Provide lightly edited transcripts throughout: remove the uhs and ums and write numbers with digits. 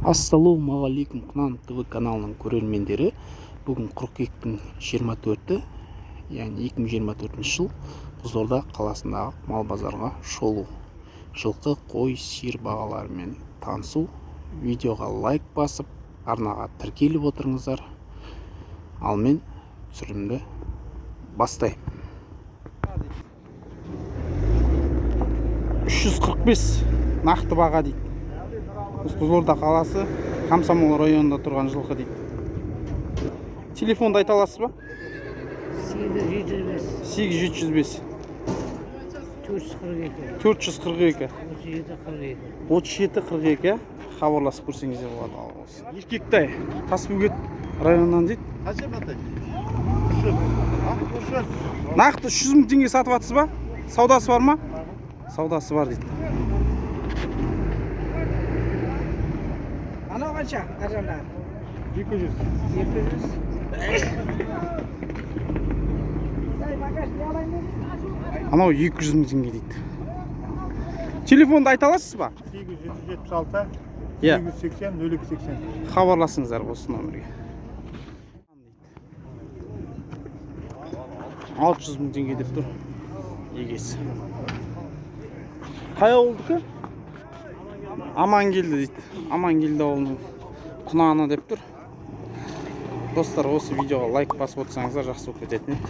Ассалаумағалейкум Құнан ТВ каналының көрермендері. Бүгін 22-24, яғни 2024 жыл Қызылорда қаласындағы мал базарға шолу. Жылқы, қой, сиыр бағаларымен танысу. Видеоға лайк басып, арнаға тіркеліп отырыңыздар. Ал мен түсірімді бастаймын. 345 нақты баға дейді. Қызылорда қаласы Комсомол районында тұрған жылқы дейді. Телефонды айта аласыз ба? 8705 442 3742 хабарласып көрсеңіздер болады. Еркектай Тасбөгет районынан дейді. Нақты 300 мың теңге сатып атсыз ба? Саудасы бар ма? Саудасы бар дейді. Анау қанша? Арзандар? 200. Анау 200 мың теңге дейді. Телефонды айта аласыз ба? 8776 Иә. 880 0280. Хабарласыңыздар осы номерге. 600 мың теңге деп тұр. Егесі. Қай ауылдікі? Амангелді дейді. Амангелді ауылының Құнаны деп тұр. Достар, осы видеоға лайк басып отырсаңыздар жақсы болып кететін еді.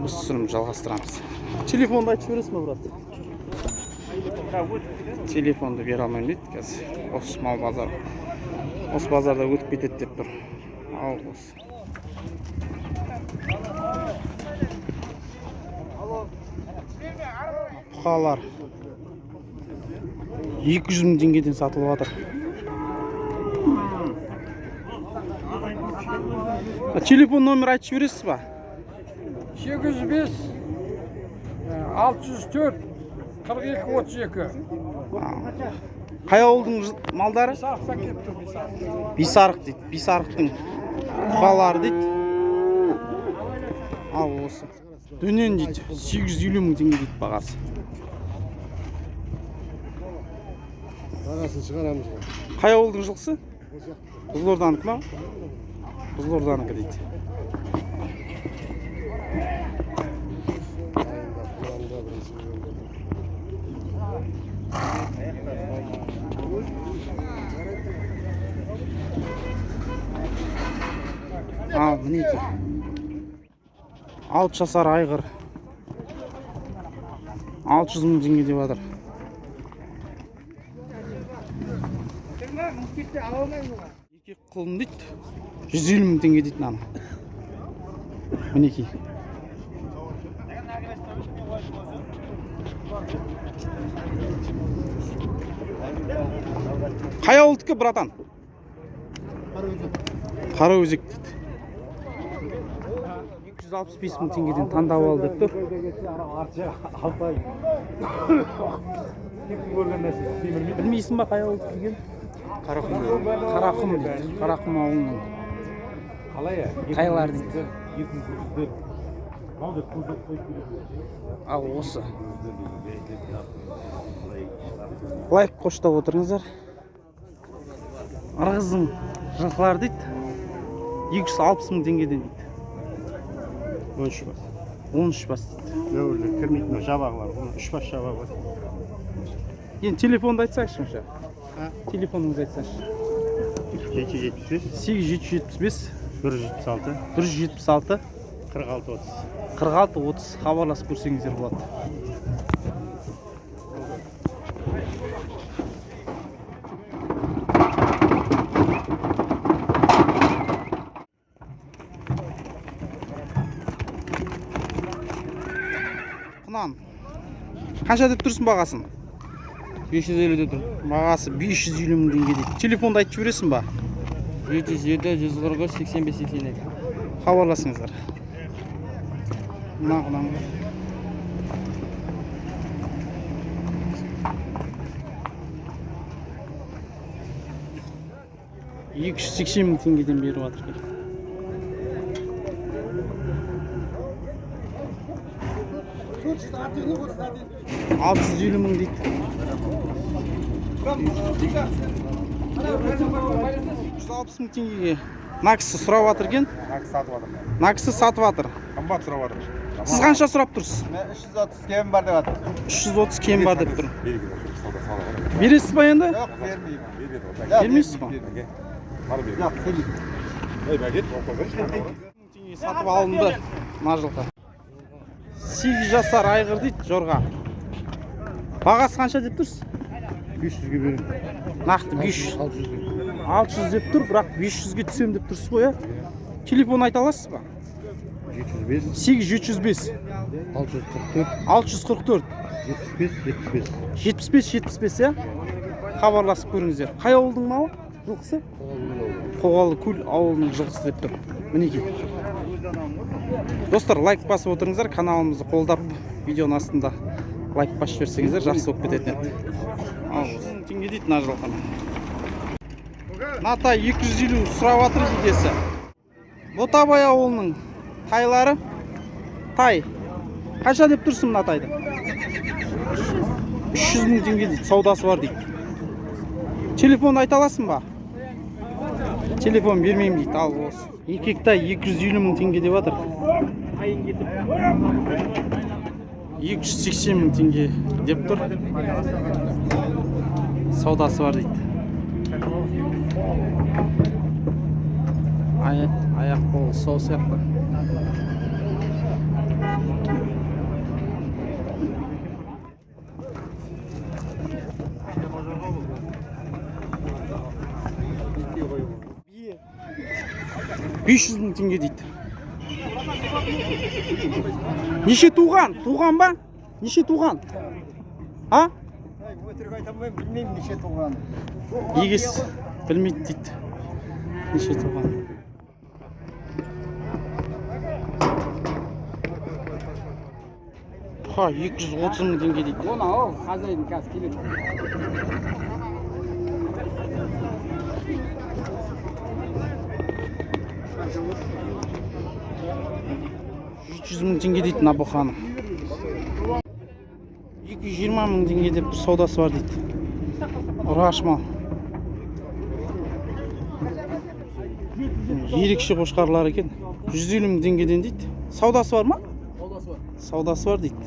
Біз түсірімді жалғастырамыз. Телефонды айтып бересіз ме, брат? Телефонды бере алмаймын дейді қазір. Осы мал базар. Осы базарда өтіп кетеді деп тұр. Ал осы. Бұқалар 200 мың теңгеден сатылып жатыр. Телефон номер айтып бересіз ба? 805 604 4232. Қай ауылдың малдары? Бисарық дейді. Бисарықтың бұқалары дейді. Ал осы. Дөнен дейді. 850 мың теңге дейді бағасы. Бағасын шығарамыз ғой. Қай ауылдың жылқысы? Қызылорданікі ма? Қызылорданікі дейді. Ал, мінеки. 6 жасар айғыр. 600 мың теңге деп жатыр. Еркек құлын дейді. 150 мың теңге дейді наны. Мінеки. Қай ауылдікі, братан? Қараөзек дейді. 265 мың теңгеден таңдап алды деп тұр. Білмейсің ба қай ауылдікі деген? Қарақұм дейді. Қарақұм ауылының. Қайлар дейді. Ал осы. Лайк қоштап отырыңыздар. Ырғыздың жылқылар дейді. 260 мың теңгеден дейді. 13 бас. 13 бас дейді. Өрлі кірмейтін жабағылар. 3 бас жабағы бар. Енді телефонды айтсайшы мұша. Телефоныңызды айтсайшы. 775 775 176 176 46 46-30 хабарласып көрсеңіздер болады. Құнан, қанша деп тұрсың бағасын? 550 деп тұр. Бағасы 550 мың теңге дейді. Телефонды айтып жібересің ба? 707 143 85 82. Хабарласыңыздар. Мына құнан. 280 мың теңгеден беріп жатыр. 650 мың дейді. 160 мың теңгеге наксі сұрап жатыр екен. Наксі сатып жатыр. Қымбат сұрап жатыр. Сіз қанша сұрап тұрсыз? Мен 330 кем бар деп жатыр. 330 кем бар деп тұр. Бересіз ба енді? Жоқ, бермеймін. Бермейсіз ба? Жоқ, бермеймін. Теңге сатып алынды мына жылқы. 8 жасар айғыр дейді жорға. Бағасы қанша деп тұрсыз? 500-ге берем. Нақты 500. 600 деп тұр, бірақ 500-ге түсем деп тұрсыз ғой, телефон айта аласыз ба? 705, 8705 644, 644 75, 75, хабарласып көріңіздер. Қай ауылдың малы? Жылқысы? Қоғалы көл ауылының жылқысы деп тұр. Мінекей. Достар, лайк басып отырыңыздар, каналымызды қолдап, видеоның астында лайк басып жіберсеңіздер, жақсы болып кететін еді. Ал, теңге дейді мына жылқыны. Натай 250 сұрап жатыр егесі. Ботабай ауылының тайлары. Тай. Қанша деп тұрсың мына тайды? 300 мың теңге дейді, саудасы бар дейді. Телефон айта аласың ба? Телефон бермеймін дейді, ал осы. Еркектай 250 мың теңге деп жатыр. 280 мың теңге деп тұр. Саудасы бар дейді. Аяқ қолы сау сияқты. Бие 500 мың теңге дейді. Неше туған? Туған ба? Неше туған? А? Өтірік айтамын, білмеймін неше туған. Егес білмейді дейді. Неше туған? Ха, 230 мың теңге дейді. Оны ал, хозяин қазір келеді. 300 мың теңге дейді набуханы. 220 мың теңге деп бір саудасы бар дейді. Ұрғаш мал. Ерекше қошқарлар екен. 150 мың теңгеден дейді. Саудасы бар ма? Саудасы бар. Саудасы бар дейді.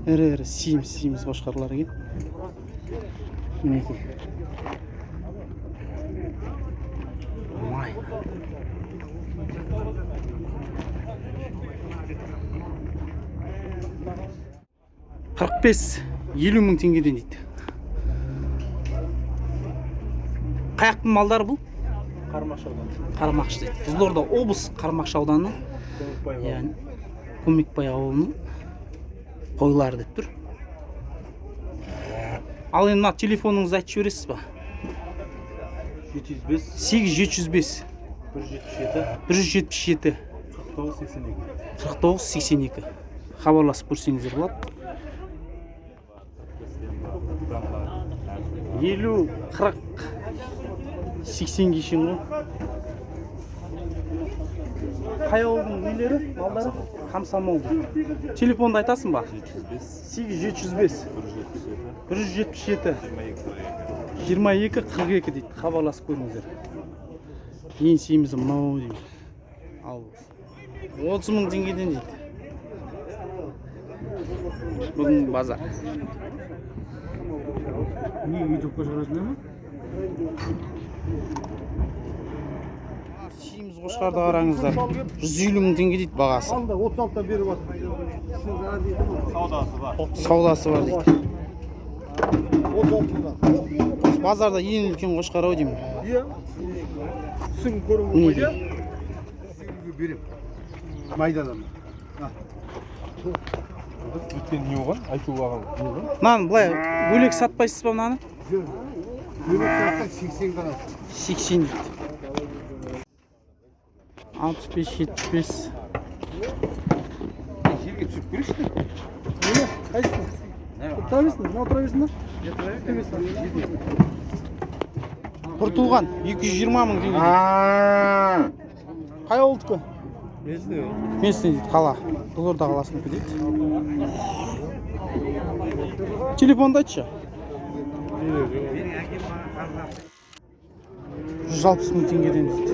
Ірі-ірі сиіміз қошқарлар екен. Мінекей. Май. $45-50 мың теңгеден дейді. Қаяқтың малдары бұл? Қармақшы дейді. Қызылорда облыс Қармақшы ауданының, яғни Көмекбай ауылының қойлары деп тұр. Ал енді мына телефоныңызды айтып жібересіз ба? 705, 8705 177 4982 хабарласып көрсеңіздер болады. 50, 40, 80-ге шейін ғой. Қай ауылдың үйлері, малдары? Комсомол. Телефонды айтасың ба? 8705 177 22 42 дейді. Хабарласып көріңіздер. Ең сиімізі мынау дейді. Ал 30 мың теңгеден дейді. Бүгін базар. Не ютубқа шығарасыңдар ма? Сиіміз қошқарды қараңыздар. 150 мың теңге дейді бағасы. 36-та беріп жатыр. Саудасы бар дейді. Базарда ең үлкен қошқар ау деймін. Иә. Түсін көруге Мінекей. берем. Майдадан. Өткен не оған? Айту оған. Мынаны былай бөлек сатпайсыз ба мынаны? Бөлек сатсақ 80 ғана. 80 дейді. 65-75. Жерге түсіп көресің. Мені, қайсың? Тұра берсін, мынау тұра берсін ба? Бір туған 220 мың теңге дейді. Қай ауылдікі? Местный дейді, қала. Қызылорда қаласынікі дейді. Телефонды айтшы. 160 мың теңгеден дейді.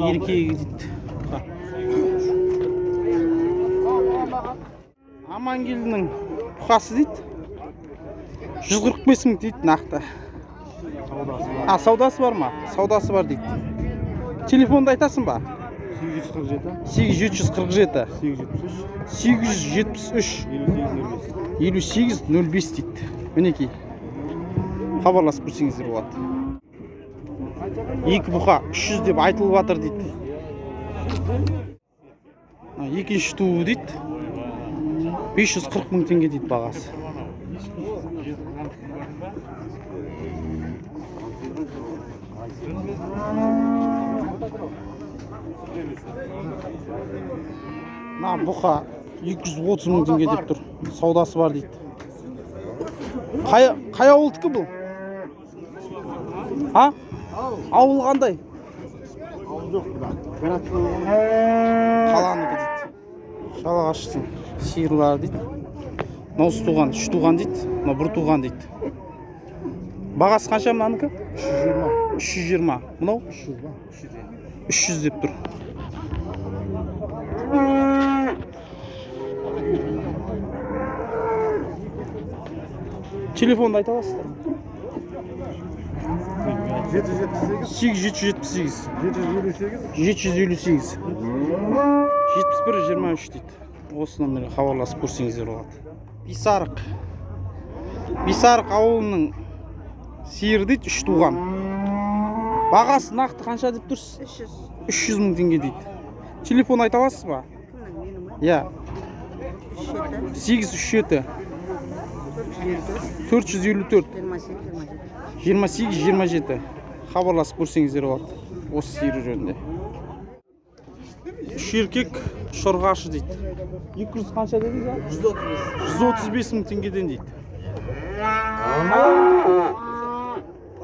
Еркегі дейді. Амангелдінің бұқасы дейді. 145 мың дейді нақты. Саудасы бар ма? Саудасы бар дейді. Телефонды айтасың ба? 847 873 5805 дейді. Мінекей. Хабарласып көрсеңіздер болады. Екі бұқа 300 деп айтылып жатыр дейді. Екінші туы дейді. 540 мың теңге дейді бағасы. Бұқа 230 мың теңге деп тұр. Саудасы бар дейді. Қай ауылдікі бұл? Ауыл қандай? Қаланыкі дейді. Жалағаштың сиырлары дейді. Ноз туған, 3 туған дейді. 1 туған дейді. Бағасы қанша мынаныкі? 320. Мынау? 300 деп тұр. Телефонды айта аласыздар ма? 778 758 71-23 дейді. Осы номерге хабарласып көрсеңіздер болады. Бисарық ауылының сиыр дейді, 3 туған. Бағасы нақты қанша деп тұрсыз? 300 мың теңге дейді. Телефон айта аласыз ба? Иә. 837 454 28-27 хабарласып көрсеңіздер болады. Осы сиыр жөнінде. 3 еркек шорғашы дейді. 200 қанша дедіңіз? 135 мың теңгеден дейді.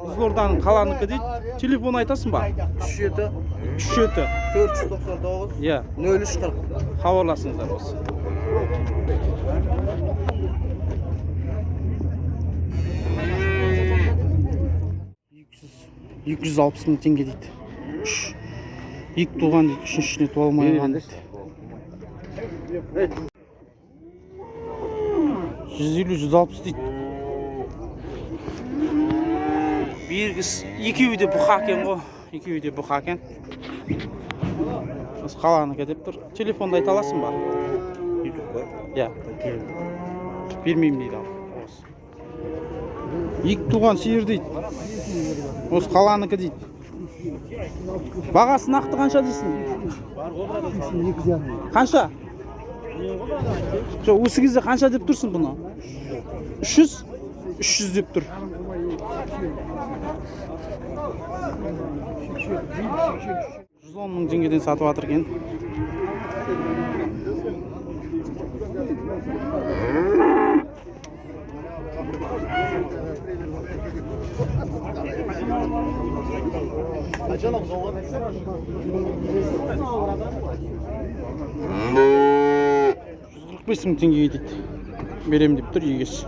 Қызылорданың қаланыкі дейді. Телефон айтасың ба? 37 499 Иә. 0340. Хабарласыңыздар осы. 260 мың теңге дейді. 2 туған дейді, 3-шіне туа алмаған дейді. 150-160 дейді. Екеуі де бұқа екен ғой. Екеуі де бұқа екен. Осы қаланыкі деп тұр. Телефонды айта аласың ба? Иә. Бермеймін дейді. Екі туған сиыр дейді. Осы қаланыкі дейді. Бағасы нақты қанша дейсің? Қанша? Осы кезде қанша деп тұрсың бұны? 300? 300 деп тұр. 110 мың теңгеден сатып жатыр екен. $145 мың теңгеге дейді. Берем деп тұр егесі.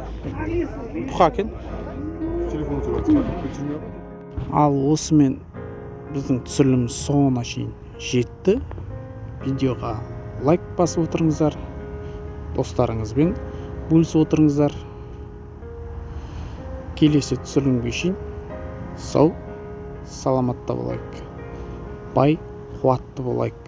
Бұқа екен. Ал осымен біздің түсіріліміміз соңына шейін жетті. Видеоға лайк басып отырыңыздар. Достарыңызбен бөлісіп отырыңыздар. Келесі түсірілімге шейін сау, саламатта болайық. Бай, қуатты болайық.